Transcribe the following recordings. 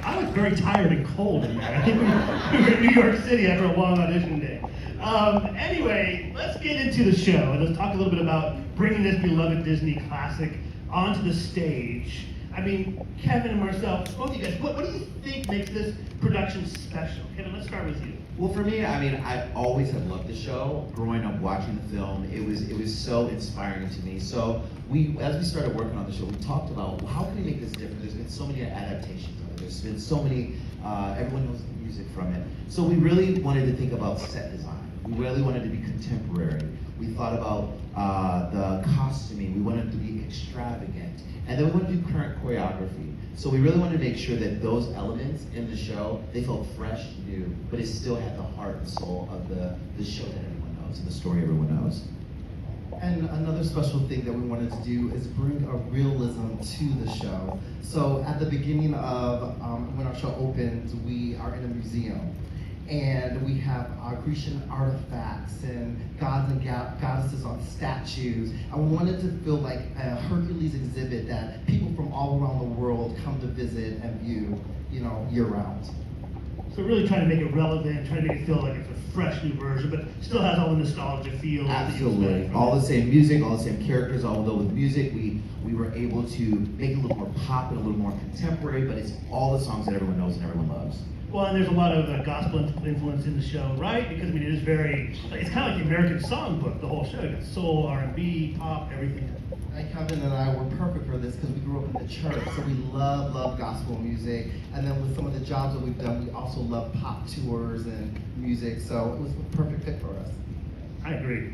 I was very tired and cold in there. I think we were in New York City after a long audition day. Anyway, let's get into the show and let's talk a little bit about bringing this beloved Disney classic onto the stage. I mean, Kevin and Marcel, both of you guys, what do you think makes this production special? Kevin, let's start with you. Well, for me, I mean, I always have loved the show. Growing up watching the film, it was so inspiring to me. So as we started working on the show, we talked about how can we make this different. There's been so many adaptations of it. There's been so many. Everyone knows the music from it. So we really wanted to think about set design. We really wanted to be contemporary. We thought about the costuming. We wanted to be extravagant, and then we wanted to do current choreography. So we really wanted to make sure that those elements in the show, they felt fresh, new, but it still had the heart and soul of the show that everyone knows and the story everyone knows. And another special thing that we wanted to do is bring a realism to the show. So at the beginning of when our show opens, we are in a museum. And we have Grecian artifacts and gods and goddesses on statues. And we wanted to feel like a Hercules exhibit that people from all around the world come to visit and view, year round. So really trying to make it relevant, trying to make it feel like it's a fresh new version, but still has all the nostalgia feel. Absolutely. All the same music, all the same characters, although with music we were able to make it a little more pop and a little more contemporary, but it's all the songs that everyone knows and everyone loves. Well, and there's a lot of gospel influence in the show, right? Because, I mean, it's kind of like the American songbook, the whole show. You got soul, R&B, pop, everything. And Kevin and I were perfect for this because we grew up in the church, so we love gospel music. And then with some of the jobs that we've done, we also love pop tours and music, so it was a perfect fit for us. I agree.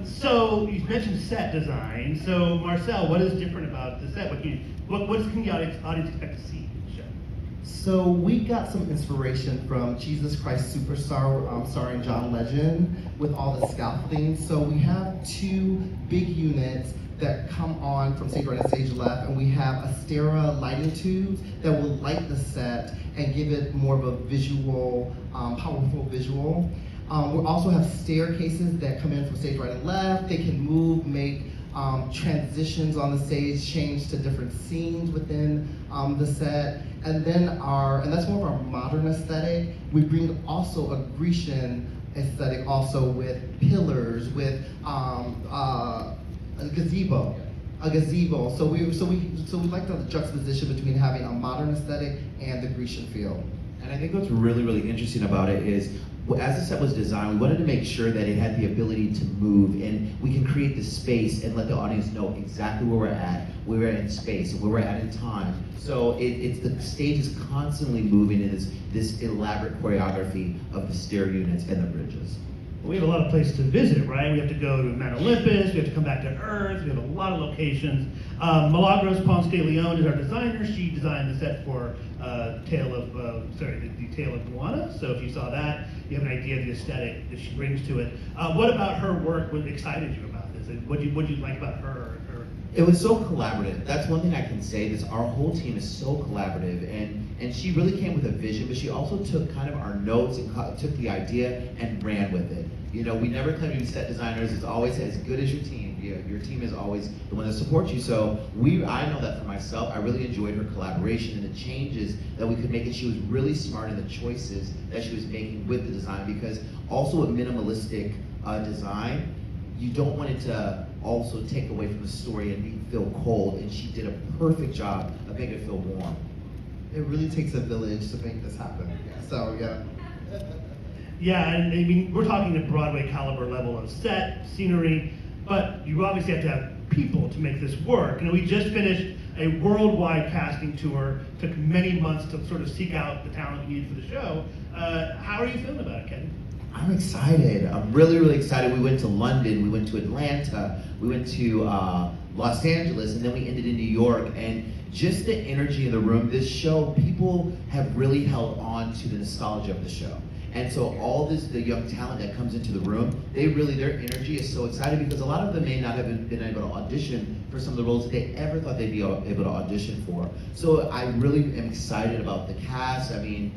So you mentioned set design. So Marcel, what is different about the set? What can the audience expect to see in the show? So we got some inspiration from Jesus Christ Superstar, starring John Legend, with all the scaffolding. So we have two big units that come on from stage right and stage left, and we have Astera lighting tubes that will light the set and give it more of a visual, powerful visual. We also have staircases that come in from stage right and left. They can move, make transitions on the stage, change to different scenes within the set. And that's more of our modern aesthetic. We bring also a Grecian aesthetic also with pillars, with a gazebo. So we like the juxtaposition between having a modern aesthetic and the Grecian feel. And I think what's really interesting about it is, as the set was designed, we wanted to make sure that it had the ability to move, and we can create this space and let the audience know exactly where we're at, where we're in space, and where we're at in time. So the stage is constantly moving in this elaborate choreography of the stair units and the bridges. We have a lot of places to visit, right? We have to go to Mount Olympus, we have to come back to Earth, we have a lot of locations. Milagros Ponce de Leon is our designer. She designed the set for the Tale of Moana. So if you saw that, you have an idea of the aesthetic that she brings to it. What about her work excited you about this? What did you like about her? It was so collaborative. That's one thing I can say, is our whole team is so collaborative, and she really came with a vision, but she also took kind of our notes and took the idea and ran with it. We never claim to be set designers. It's always as good as your team. Your team is always the one that supports you. So I know that for myself. I really enjoyed her collaboration and the changes that we could make, and she was really smart in the choices that she was making with the design, because also with minimalistic design, you don't want it to also take away from the story and feel cold, and she did a perfect job of making it feel warm. It really takes a village to make this happen. So yeah. Yeah, and I mean, we're talking a Broadway caliber level of set, scenery, but you obviously have to have people to make this work. We just finished a worldwide casting tour. Took many months to sort of seek out the talent we need for the show. How are you feeling about it, Ken? I'm excited. I'm really excited. We went to London, we went to Atlanta, we went to Los Angeles, and then we ended in New York. And just the energy in the room, this show, people have really held on to the nostalgia of the show. And so the young talent that comes into the room, their energy is so excited, because a lot of them may not have been able to audition for some of the roles that they ever thought they'd be able to audition for. So I really am excited about the cast. I mean,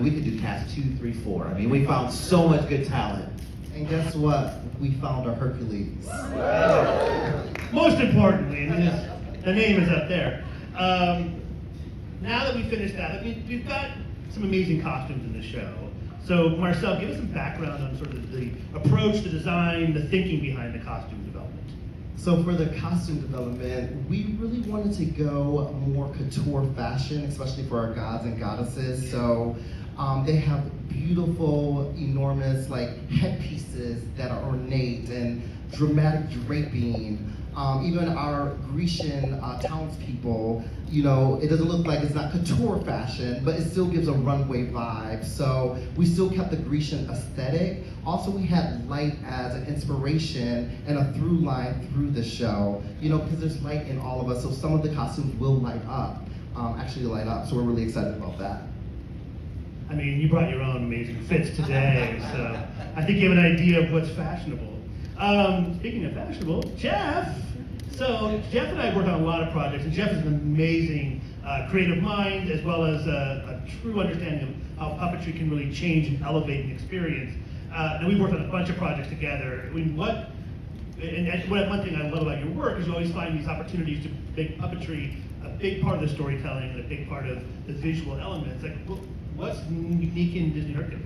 we could do cast 2, 3, 4. We found so much good talent. And guess what? We found our Hercules. Most importantly, the name is up there. now that we finished that, we've got some amazing costumes in the show. So Marcel, give us some background on sort of the approach, the design, the thinking behind the costume development. So for the costume development, we really wanted to go more couture fashion, especially for our gods and goddesses. So they have beautiful, enormous like headpieces that are ornate and dramatic draping. Even our Grecian townspeople, you know, it doesn't look like it's not couture fashion, but it still gives a runway vibe. So we still kept the Grecian aesthetic. Also, we had light as an inspiration and a through line through the show, you know, because there's light in all of us. So some of the costumes will light up, actually light up. So we're really excited about that. I mean, you brought your own amazing fits today, so I think you have an idea of what's fashionable. Speaking of fashionable, Jeff. So Jeff and I worked on a lot of projects, and Jeff is an amazing creative mind, as well as a true understanding of how puppetry can really change and elevate an experience. And we've worked on a bunch of projects together. I mean, one thing I love about your work is you always find these opportunities to make puppetry a big part of the storytelling and a big part of the visual elements. Like, what's unique in Disney Hercules?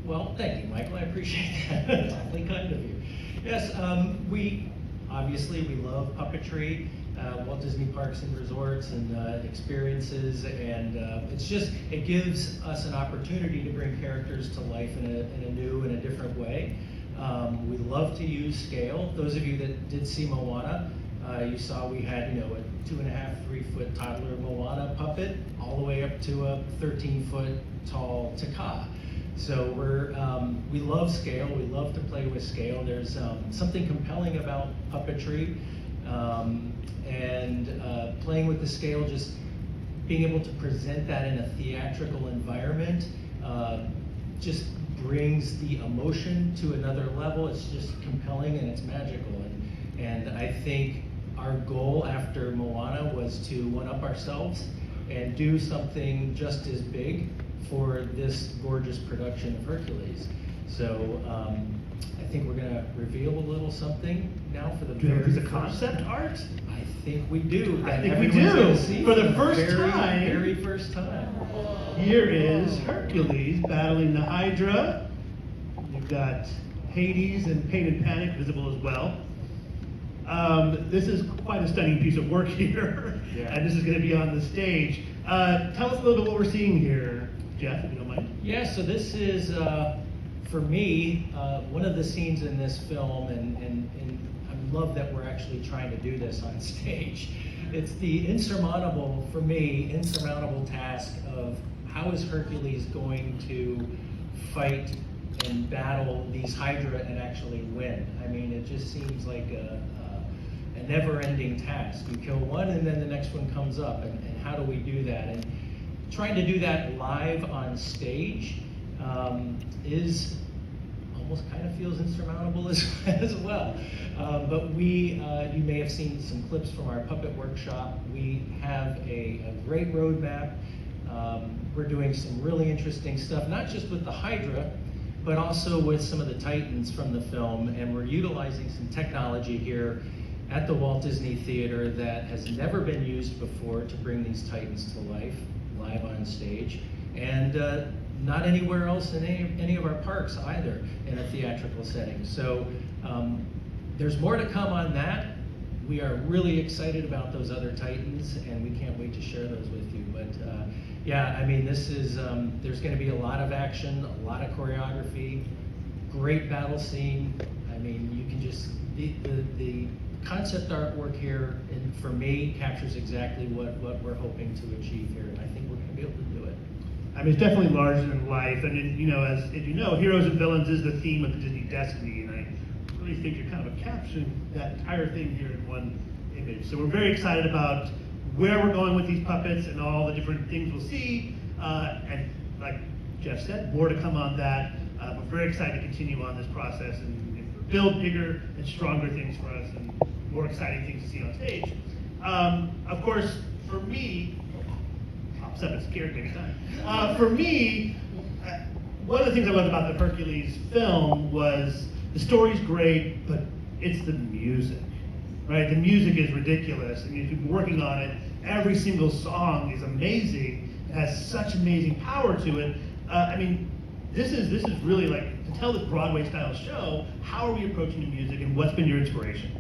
Well, thank you, Michael. I appreciate that. That's awfully kind of you. Yes, we love puppetry, Walt Disney Parks and Resorts and experiences, and it gives us an opportunity to bring characters to life in a new and a different way. We love to use scale. Those of you that did see Moana, you saw we had, you know, a 2.5, 3 foot toddler Moana puppet, all the way up to a 13-foot tall Taka. So we love scale. We love to play with scale. There's something compelling about puppetry, and playing with the scale, just being able to present that in a theatrical environment, just brings the emotion to another level. It's just compelling and it's magical. And I think our goal after Moana was to one-up ourselves and do something just as big for this gorgeous production of Hercules. So I think we're gonna reveal a little something now for the very Is the first concept time. art? I think we do. I that think we everyone's do. gonna see For the first time. very first time. Here is Hercules battling the Hydra. You've got Hades and Pain and Panic visible as well. This is quite a stunning piece of work here, Yeah. and this is going to be on the stage. Tell us a little bit what we're seeing here, Jeff, if you don't mind. Yeah, so this is, for me, one of the scenes in this film, and I love that we're actually trying to do this on stage. It's the insurmountable, for me, insurmountable task of how is Hercules going to fight and battle these Hydra and actually win. I mean, it just seems like a never-ending task. You kill one and then the next one comes up, and how do we do that? And trying to do that live on stage is almost kind of feels insurmountable as well. But you may have seen some clips from our puppet workshop. We have a great roadmap. We're doing some really interesting stuff, not just with the Hydra, but also with some of the Titans from the film, and we're utilizing some technology here at the Walt Disney Theater that has never been used before to bring these Titans to life, live on stage, and not anywhere else in any of our parks either in a theatrical setting. So there's more to come on that. We are really excited about those other Titans, and we can't wait to share those with you. But yeah, I mean, this is, there's gonna be a lot of action, a lot of choreography, great battle scene. I mean, you can just, the concept artwork here, and for me, captures exactly what we're hoping to achieve here, and I think we're gonna be able to do it. I mean, it's definitely larger than life, and you know, as you know, heroes and villains is the theme of the Disney Destiny, and I really think you're kind of capturing that entire thing here in one image. So we're very excited about where we're going with these puppets and all the different things we'll see, and like Jeff said, more to come on that. We're very excited to continue on this process and build bigger and stronger things for us and more exciting things to see on stage. Of course, for me, pops up and scared next time. For me, one of the things I loved about the Hercules film was the story's great, but it's the music, right? The music is ridiculous. I mean, we've been working on it, every single song is amazing. It has such amazing power to it. I mean, this is really like, to tell this Broadway style show, how are we approaching the music and what's been your inspiration?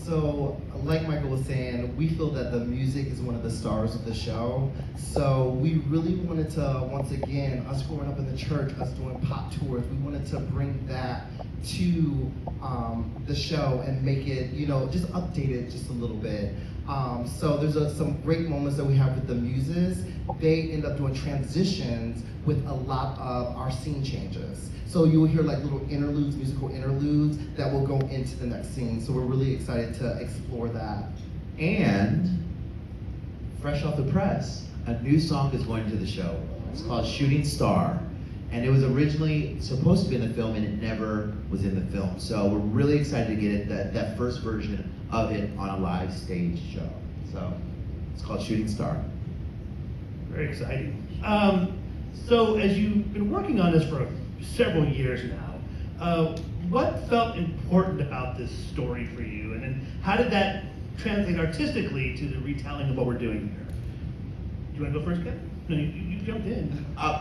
So, like Michael was saying, we feel that the music is one of the stars of the show. So we really wanted to, once again, us growing up in the church, us doing pop tours, we wanted to bring that to the show and make it, just update it just a little bit. So there's some great moments that we have with the muses. They end up doing transitions with a lot of our scene changes. So you will hear like little interludes, musical interludes that will go into the next scene. So we're really excited to explore that. And fresh off the press, a new song is going to the show. It's called Shooting Star. And it was originally supposed to be in the film and it never was in the film. So we're really excited to get it, that first version of it on a live stage show. So it's called Shooting Star. Very exciting. So as you've been working on this for several years now, what felt important about this story for you? And then how did that translate artistically to the retelling of what we're doing here? Do you want to go first, Kevin? No, you jumped in. No.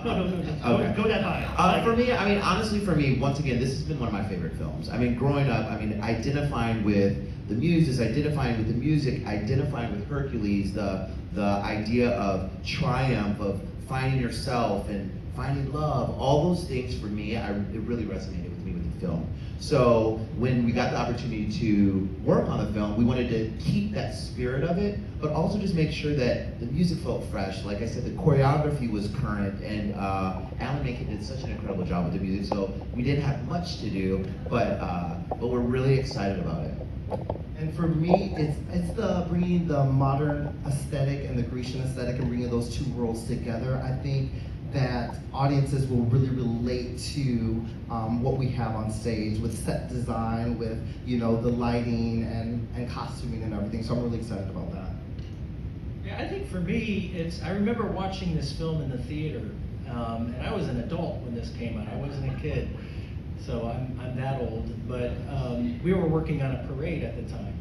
Okay. Go that high. For me, honestly, once again, this has been one of my favorite films. Growing up, identifying with the muses, identifying with the music, identifying with Hercules, the idea of triumph, of finding yourself and finding love, all those things for me, it really resonated with me with the film. So when we got the opportunity to work on the film, we wanted to keep that spirit of it, but also just make sure that the music felt fresh. Like I said, the choreography was current, and Alan Menken did such an incredible job with the music, so we didn't have much to do, but we're really excited about it. And for me, it's the bringing the modern aesthetic and the Grecian aesthetic and bringing those two worlds together. I think that audiences will really relate to what we have on stage with set design, with the lighting and costuming and everything. So I'm really excited about that. Yeah, I think for me, I remember watching this film in the theater, and I was an adult when this came out. I wasn't a kid, so I'm that old. But we were working on a parade at the time,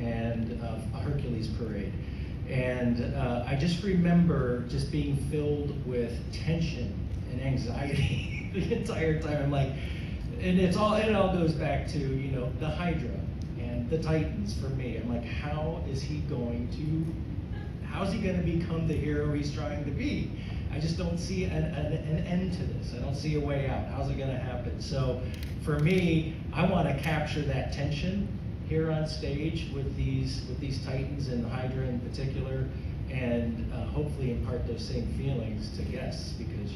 and a Hercules parade. And I just remember just being filled with tension and anxiety the entire time. I'm like, and it all goes back to the Hydra and the Titans for me. I'm like, how is he going to become the hero he's trying to be? I just don't see an end to this. I don't see a way out. How's it going to happen? So for me, I want to capture that tension here on stage with these Titans and Hydra in particular, and hopefully impart those same feelings to guests, because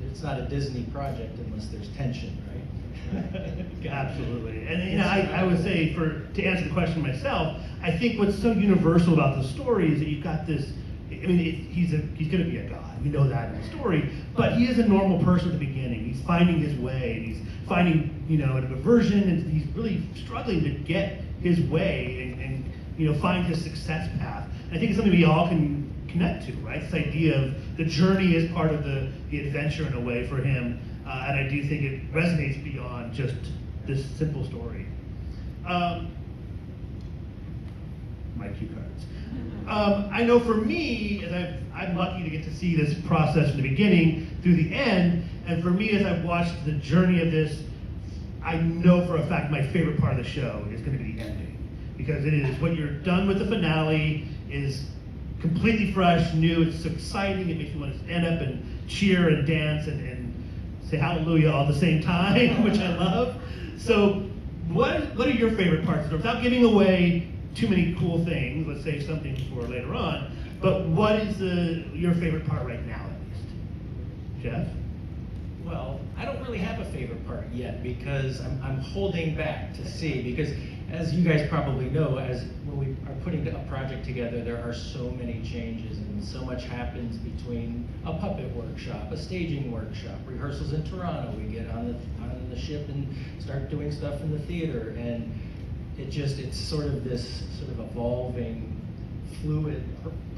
it's not a Disney project unless there's tension, right? Absolutely. And I would say, to answer the question myself, I think what's so universal about the story is that you've got this. He's going to be a god. We know that in the story, but he is a normal person at the beginning. He's finding his way. And he's finding an aversion, and he's really struggling to get his way and find his success path. And I think it's something we all can connect to, right? This idea of the journey is part of the adventure in a way for him, and I do think it resonates beyond just this simple story. My cue cards. I know for me, as I'm lucky to get to see this process from the beginning through the end, and for me, as I've watched the journey of this, I know for a fact my favorite part of the show is going to be the ending, because it is when you're done with the finale is completely fresh, new. It's so exciting. It makes you want to stand up and cheer and dance and say hallelujah all at the same time, which I love. So, what are your favorite parts? Without giving away too many cool things, let's save something for later on. But what is your favorite part right now, at least? Jeff? Well, I don't really have a favorite part yet, because I'm holding back to see, because as you guys probably know, when we are putting a project together, there are so many changes and so much happens between a puppet workshop, a staging workshop, rehearsals in Toronto. We get on the ship and start doing stuff in the theater, and it's sort of this sort of evolving, fluid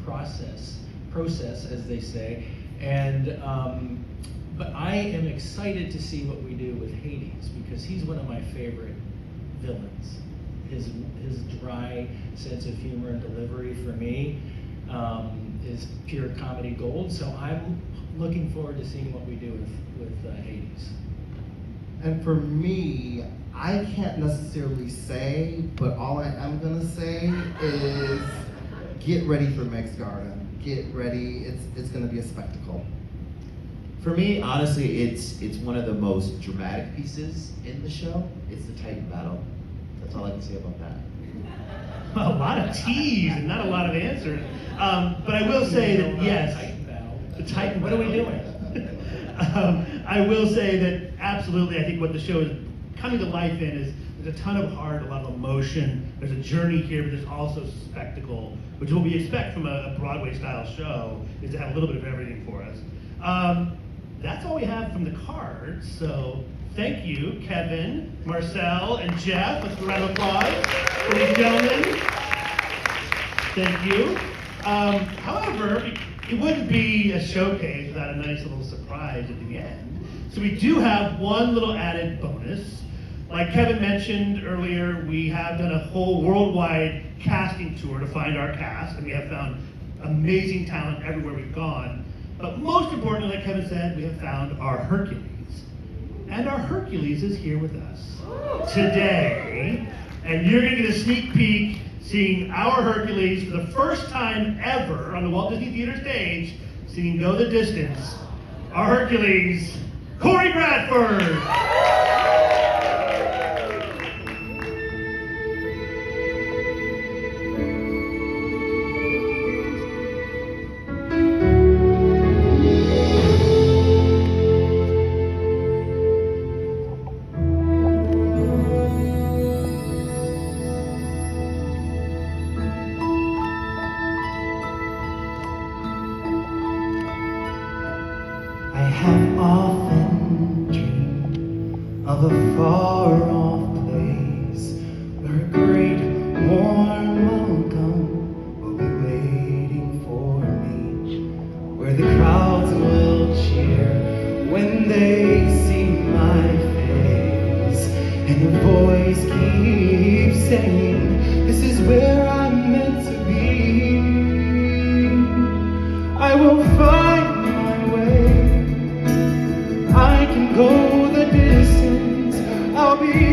process, as they say, and but I am excited to see what we do with Hades, because he's one of my favorite villains. his dry sense of humor and delivery for me is pure comedy gold. So I'm looking forward to seeing what we do with Hades. And for me, I can't necessarily say, but all I am gonna say is get ready for Meg's Garden. Get ready, it's gonna be a spectacle. For me, honestly, it's one of the most dramatic pieces in the show. It's the Titan battle. That's all I can say about that. A lot of teas and not a lot of answers. But I will say that yes, Titan battle. the Titan. What are we battle. doing? I will say that absolutely. I think what the show is coming to life in is there's a ton of heart, a lot of emotion. There's a journey here, but there's also spectacle, which is what we expect from a Broadway style show, is to have a little bit of everything for us. That's all we have from the cards. So thank you, Kevin, Marcel, and Jeff. Let's give a round of applause for these gentlemen. Thank you. However, it wouldn't be a showcase without a nice little surprise at the end. So we do have one little added bonus. Like Kevin mentioned earlier, we have done a whole worldwide casting tour to find our cast, and we have found amazing talent everywhere we've gone. But most importantly, like Kevin said, we have found our Hercules. And our Hercules is here with us today. And you're going to get a sneak peek seeing our Hercules for the first time ever on the Walt Disney Theater stage, singing Go the Distance. Our Hercules, Corey Bradford. I have often dreamed of a far-off place where a great warm welcome will be waiting for me, where the crowds will cheer when they see my face, and a voice keeps saying, "This is where I'm meant to be." I will find my way. I can go the distance. I'll be